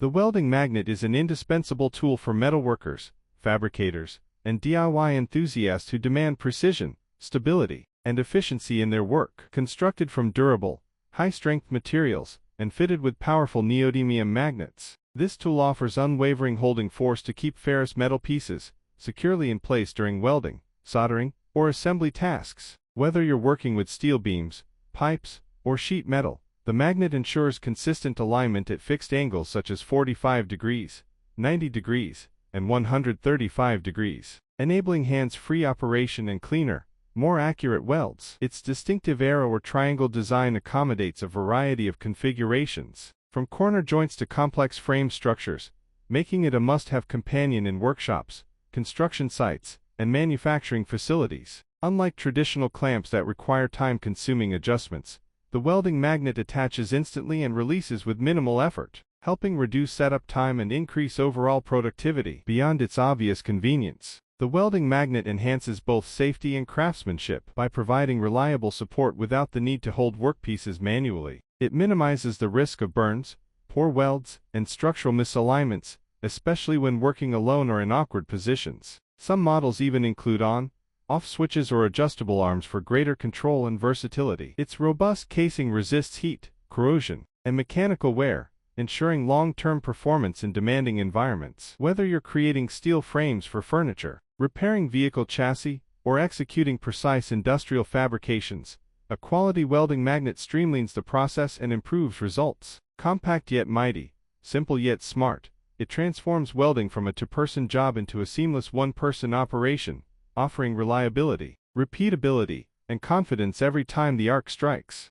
The welding magnet is an indispensable tool for metalworkers, fabricators, and DIY enthusiasts who demand precision, stability, and efficiency in their work. Constructed from durable, high-strength materials, and fitted with powerful neodymium magnets, this tool offers unwavering holding force to keep ferrous metal pieces securely in place during welding, soldering, or assembly tasks. Whether you're working with steel beams, pipes, or sheet metal, the magnet ensures consistent alignment at fixed angles such as 45 degrees, 90 degrees, and 135 degrees, enabling hands-free operation and cleaner, more accurate welds. Its distinctive arrow or triangle design accommodates a variety of configurations, from corner joints to complex frame structures, making it a must-have companion in workshops, construction sites, and manufacturing facilities. Unlike traditional clamps that require time-consuming adjustments, the welding magnet attaches instantly and releases with minimal effort, helping reduce setup time and increase overall productivity. Beyond its obvious convenience, the welding magnet enhances both safety and craftsmanship by providing reliable support without the need to hold workpieces manually. It minimizes the risk of burns, poor welds, and structural misalignments, especially when working alone or in awkward positions. Some models even include on/off switches or adjustable arms for greater control and versatility. Its robust casing resists heat, corrosion, and mechanical wear, ensuring long-term performance in demanding environments. Whether you're creating steel frames for furniture, repairing vehicle chassis, or executing precise industrial fabrications, a quality welding magnet streamlines the process and improves results. Compact yet mighty, simple yet smart, it transforms welding from a two-person job into a seamless one-person operation, offering reliability, repeatability, and confidence every time the arc strikes.